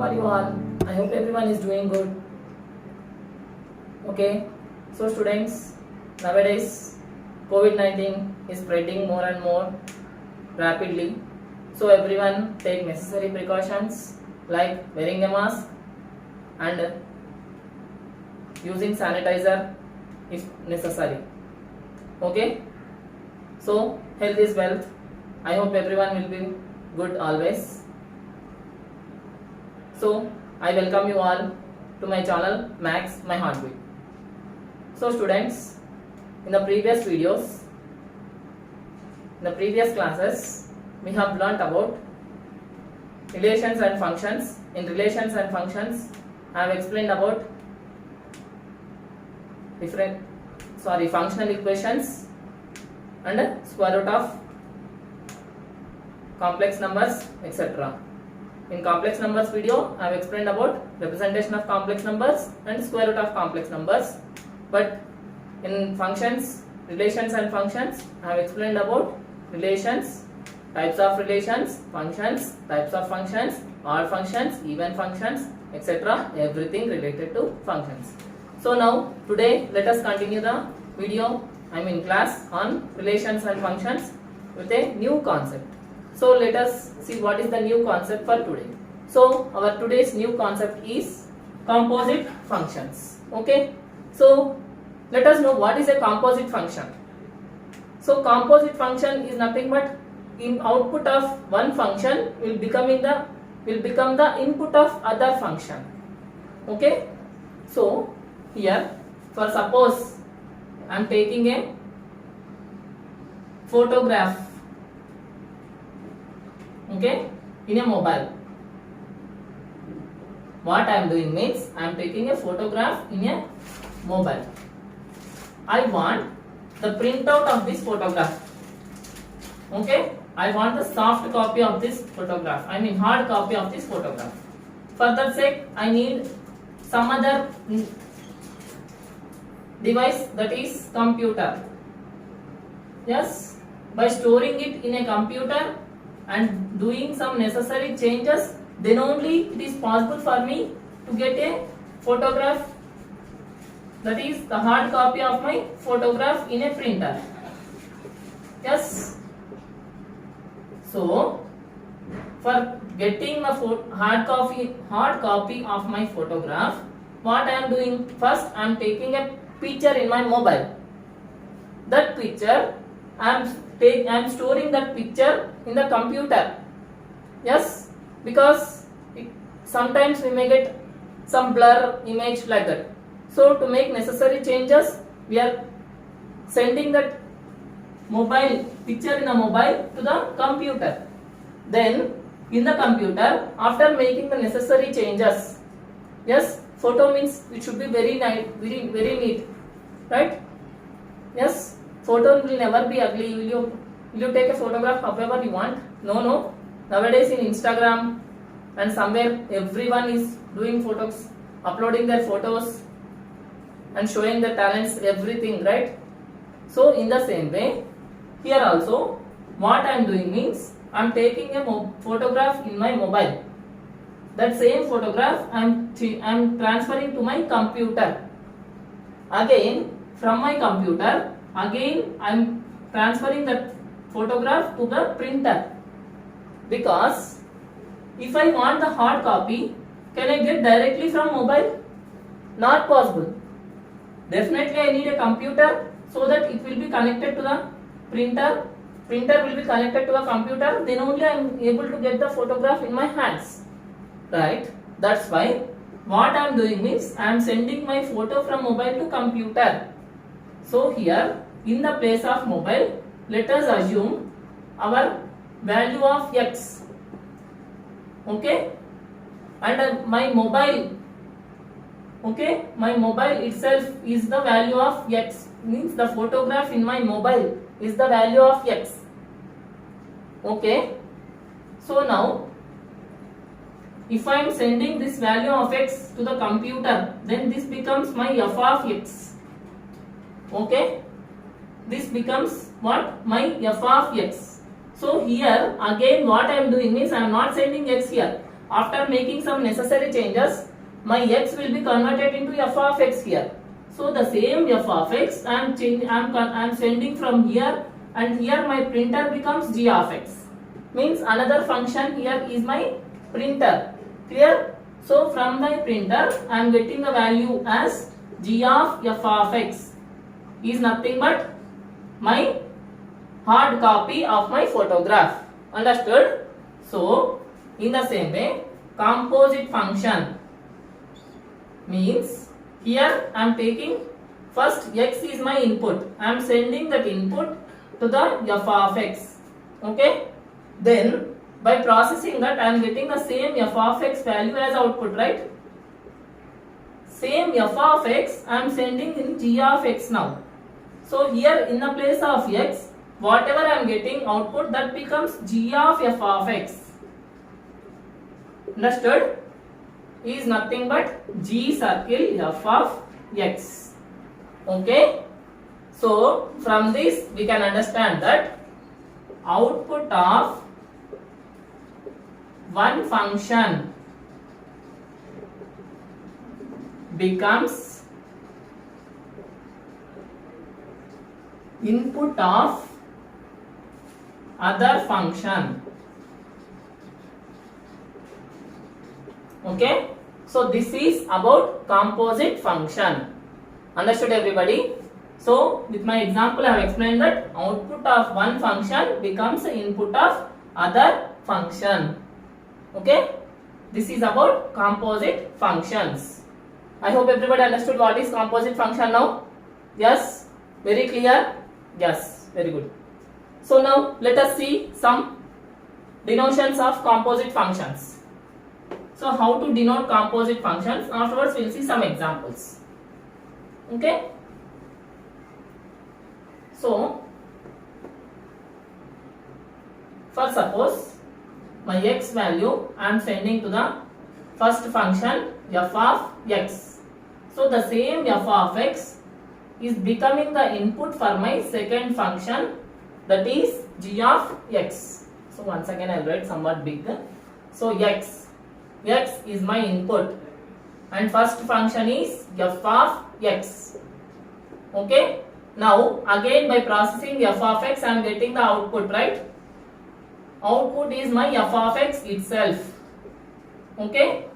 are you all? I hope everyone is doing good. Okay, so students, nowadays COVID-19 is spreading more and more rapidly. So everyone take necessary precautions like wearing a mask and using sanitizer if necessary. Okay, so health is wealth. I hope everyone will be good always. So I welcome you all to my channel Max My Heartbeat. So students, in the previous videos, in the previous classes, we have learnt about relations and functions. In relations and functions, I have explained about functional equations and square root of complex numbers, etc. In complex numbers video, I have explained about representation of complex numbers and square root of complex numbers. But in functions, relations and functions, I have explained about relations, types of relations, functions, types of functions, odd functions, even functions, etc. Everything related to functions. So now today let us continue the video, class on relations and functions with a new concept. So let us see what is the new concept for today. So our today's new concept is composite functions. Okay. So let us know what is a composite function. So composite function is nothing but in output of one function will become the input of other function. Okay. So here, for suppose I am taking a photograph, okay, in a mobile. What I am doing means I am taking a photograph in a mobile. I want the printout of this photograph. Okay, I want the soft copy of this photograph. Hard copy of this photograph. For that sake, I need some other device, that is computer. Yes, by storing it in a computer and doing some necessary changes, then only it is possible for me to get a photograph, that is the hard copy of my photograph in a printer. Yes. So for getting the hard copy of my photograph, what I am doing? First I am taking a picture in my mobile. That picture I am storing that picture in the computer. Yes, because sometimes we may get some blur image like that. So to make necessary changes, we are sending that picture in the mobile to the computer. Then in the computer, after making the necessary changes, yes, photo means it should be very nice, very neat, right? Yes, photo will never be ugly. Will you take a photograph however you want? No. Nowadays in Instagram and somewhere everyone is doing photos, uploading their photos and showing their talents, everything, right? So in the same way, here also what I am doing means I am taking a photograph in my mobile. That same photograph I am transferring to my computer. Again from my computer, again I am transferring that photograph to the printer. Because if I want the hard copy, can I get directly from mobile? Not possible. Definitely I need a computer so that it will be connected to the printer. Printer will be connected to a computer. Then only I am able to get the photograph in my hands. Right? That's why what I am doing means I am sending my photo from mobile to computer. So here in the place of mobile, let us assume our value of x. Okay? And my mobile, okay, my mobile itself is the value of x, means the photograph in my mobile is the value of x. Okay. So now if I am sending this value of x to the computer, then this becomes my f of x. Okay, this becomes what? My f of x. So here again what I am doing is I am not sending x here, after making some necessary changes, my x will be converted into f of x here. So the same f of x I am sending from here, and here my printer becomes g of x. Means another function here is my printer. Clear? So from my printer I am getting the value as g of f of x is nothing but my hard copy of my photograph. Understood? So in the same way, composite function means here I am taking first x is my input. I am sending that input to the f of x. Okay? Then by processing that I am getting the same f of x value as output, right? Same f of x I am sending in g of x now. So here in the place of x, whatever I am getting output, that becomes g of f of x. Understood? Is nothing but g circle f of x. Okay? So from this we can understand that output of one function becomes input of other function. Okay? So this is about composite function. Understood everybody? So with my example I have explained that output of one function becomes the input of other function. Okay? This is about composite functions. I hope everybody understood what is composite function now. Yes? Very clear? Yes, very good. So now let us see some denotions of composite functions. So how to denote composite functions? Afterwards we will see some examples. Okay? So for suppose my x value I am sending to the first function f of x. So the same f of x is becoming the input for my second function, that is g of x. So once again I will write somewhat big. So x is my input and first function is f of x. Okay? Now again by processing f of x I am getting the output, right? Output is my f of x itself. Okay?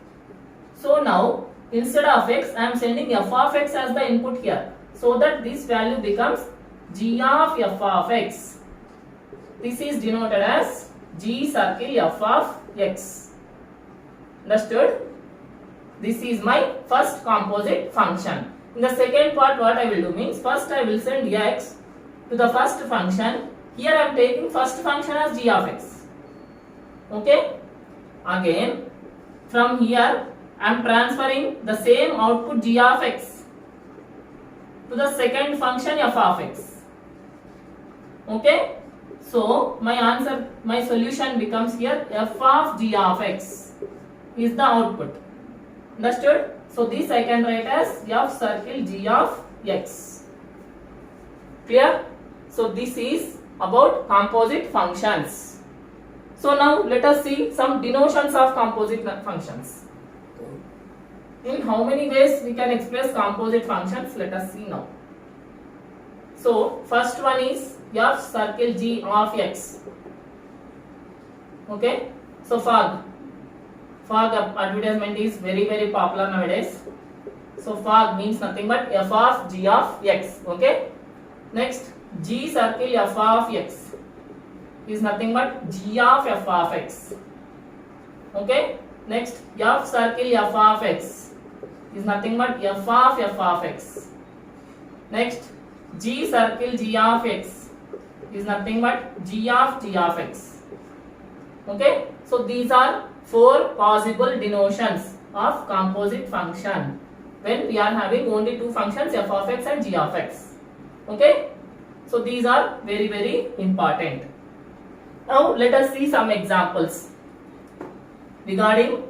So now instead of x I am sending f of x as the input here, so that this value becomes g of f of x. This is denoted as g circle f of x. Understood? This is my first composite function. In the second part what I will do means, first I will send x to the first function. Here I am taking first function as g of x. Okay? Again from here I am transferring the same output g of x to the second function f of x. Okay? So my answer, my solution becomes here f of g of x is the output. Understood? So this I can write as f circle g of x. Clear? So this is about composite functions. So now let us see some denotions of composite functions. In how many ways we can express composite functions? Let us see now. So first one is f circle g of x. Okay? So fog advertisement is very popular nowadays. So fog means nothing but f of g of x. Okay? Next, g circle f of x is nothing but g of f of x. Okay? Next, f circle f of x is nothing but f of x. Next, g circle g of x is nothing but g of x. Okay? So these are four possible denotions of composite function when we are having only two functions f of x and g of x. Okay? So these are very important. Now let us see some examples regarding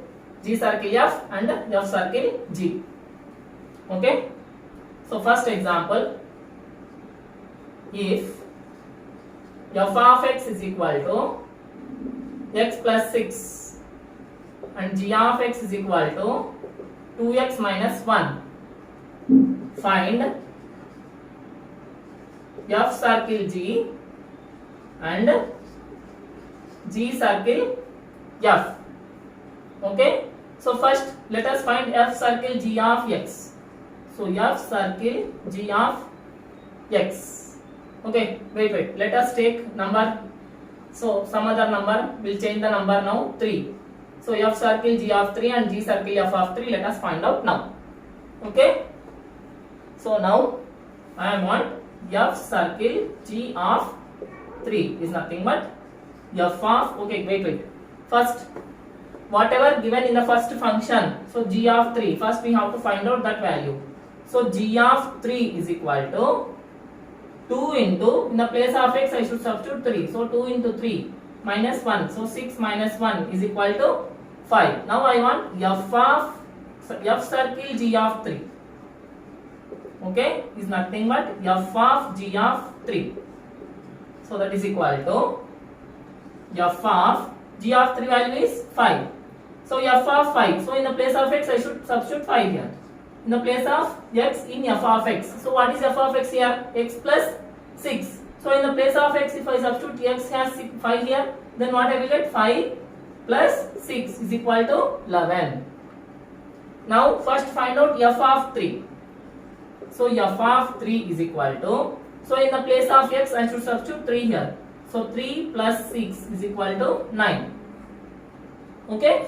g circle f and f circle g. Okay? So first example, if f of x is equal to x plus 6 and g of x is equal to 2x minus 1. Find f circle G and G circle F. Okay, so first let us find f circle G of x. So f circle G of x. Okay, wait, let us take number. So some other number, will change the number now, 3. So f circle G of 3 and G circle F of 3, let us find out now. Okay, so now I want f circle G of 3 is nothing but f of, okay, wait, first whatever given in the first function, so G of 3, first we have to find out that value. So G of 3 is equal to 2 into, in the place of x I should substitute 3, so 2 into 3 minus 1, so 6 minus 1 is equal to 5. Now I want f circle G of 3, okay, is nothing but f of G of 3, so that is equal to f of G of 3 value is 5, so f of 5, so in the place of x I should substitute 5 here, in the place of x in f of x. So what is f of x here? X plus 6. So in the place of x, if I substitute x has 5 here, then what I will get? 5 plus 6 is equal to 11. Now first find out f of 3. So f of 3 is equal to, so in the place of x I should substitute 3 here. So 3 plus 6 is equal to 9. Okay.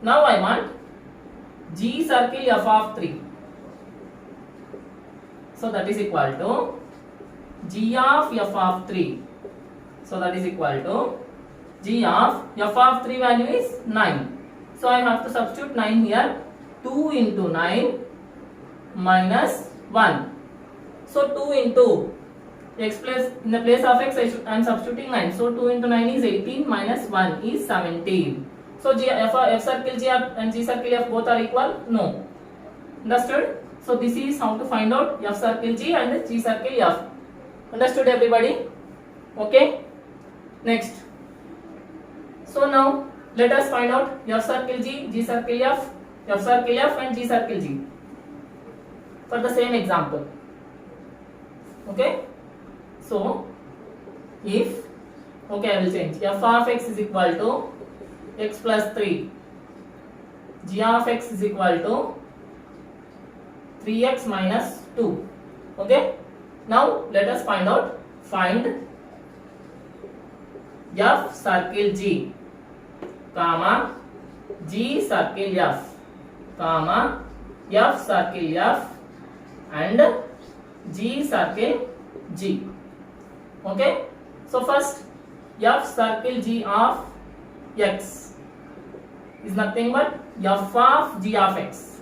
Now I want G circle f of 3. So that is equal to G of f of 3. So that is equal to G of f of 3 value is 9. So I have to substitute 9 here. 2 into 9 minus 1. So 2 into x plus, in the place of x I am substituting 9. So 2 into 9 is 18 minus 1 is 17. So f circle G and G circle F both are equal? No. Understood? So this is how to find out f circle G and G circle F. Understood everybody? Okay. Next. So now let us find out f circle G, G circle F, f circle F and G circle G for the same example. Okay. So if, okay, I will change, f of x is equal to x plus 3, g of x is equal to 3x minus 2. Okay. Now let us find out, find f circle G, comma G circle F, comma f circle F and G circle G. Okay. So first f circle G of x is nothing but f of G of x.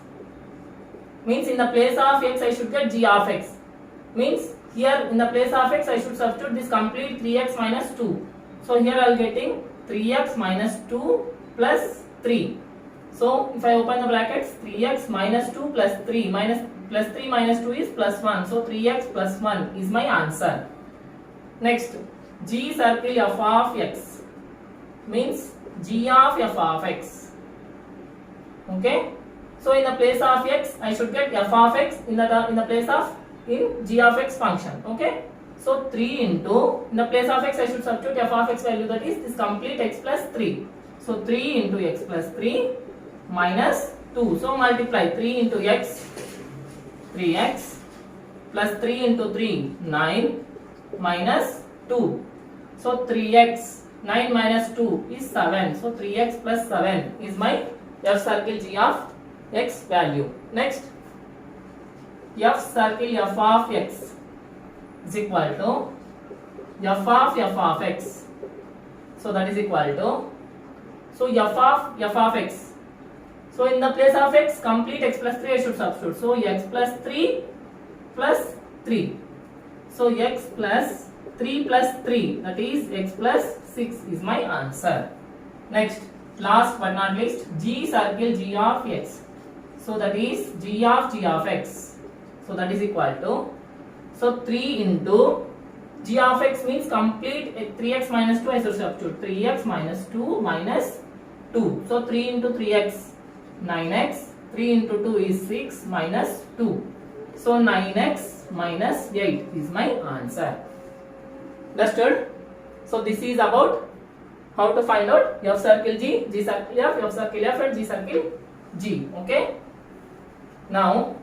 Means in the place of x I should get G of x. Means here in the place of x I should substitute this complete 3x minus 2. So here I am getting 3x minus 2 plus 3. So if I open the brackets, 3x minus 2 plus 3 plus 3 minus 2 is plus 1. So 3x plus 1 is my answer. Next, G circle f of x means G of f of x. Okay. So in the place of x I should get f of x in the place of in G of x function. Okay. So 3 into, in the place of x I should substitute f of x value, that is this complete x plus 3. So 3 into x plus 3 minus 2. So multiply 3 into x, 3x plus 3 into 3, 9 minus 2. So 3x, 9 minus 2 is 7. So 3x plus 7 is my f circle G of x value. Next, f circle f of x is equal to f of x. So that is equal to, so f of x. So in the place of x, complete x plus 3 I should substitute. So x plus 3 plus 3. So x plus 3 plus 3, that is x plus 6 is my answer. Next, last but not least, G circle G of x. So that is G of x. So that is equal to, so 3 into G of x means complete 3x minus 2 I should substitute. 3x minus 2 minus 2. So 3 into 3x, 9x. 3 into 2 is 6 minus 2. So 9x minus 8 is my answer. Understood? So this is about how to find out F circle G, G circle F circle F and G circle G. Okay. Now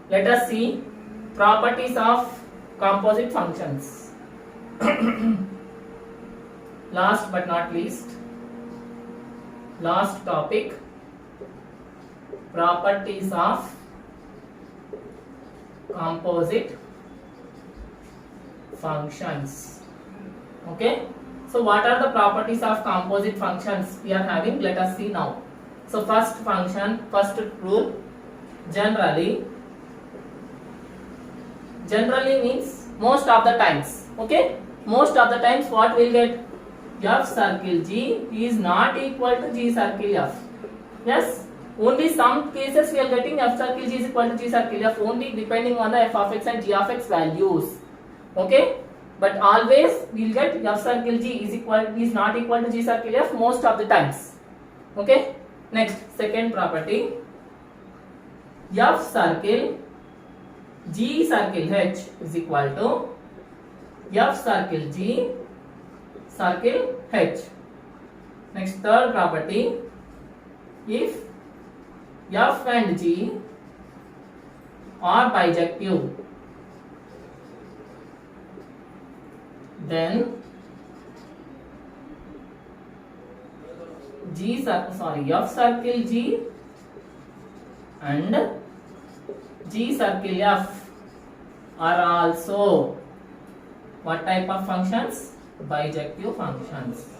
let us see properties of composite functions. Last but not least, last topic, properties of composite functions. Okay, so what are the properties of composite functions we are having? Let us see now. So first function, first rule, generally means most of the times. Okay, most of the times what we'll get, F circle G is not equal to G circle F. Yes, only some cases we are getting F circle G is equal to G circle F, only depending on the f of x and g of x values. Okay, but always we will get F circle G is not equal to G circle F most of the times. Okay, next second property, F circle G circle H is equal to F circle G circle H. Next third property, if F and G are bijective, then F circle G and G circle F are also what type of functions? Bijective functions.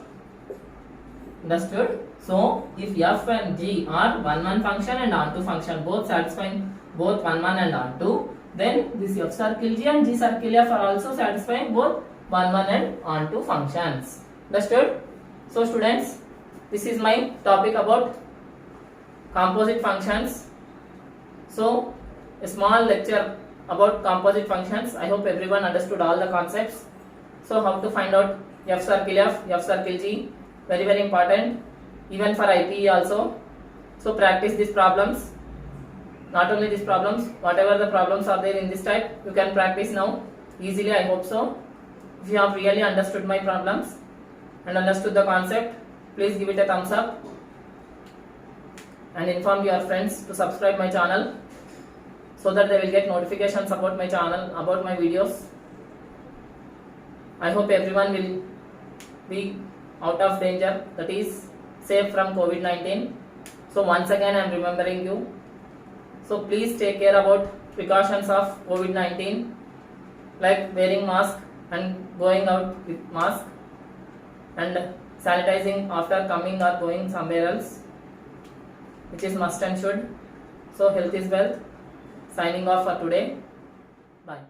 Understood? So if F and G are 1 function and onto function, both satisfying both 1 and onto, then this F circle G and G circle F are also satisfying both 1 and onto functions. Understood? So students, this is my topic about composite functions. So a small lecture about composite functions. I hope everyone understood all the concepts. So how to find out F circle F, F circle G, very important, even for IPE also. So practice these problems. Not only these problems, whatever the problems are there in this type, you can practice now easily. I hope so. If you have really understood my problems and understood the concept, please give it a thumbs up and inform your friends to subscribe my channel so that they will get notifications about my channel, about my videos. I hope everyone will be out of danger, that is safe from COVID-19. So once again I am remembering you. So please take care about precautions of COVID-19, like wearing mask and going out with mask and sanitizing after coming or going somewhere else, which is must and should. So health is wealth. Signing off for today. Bye.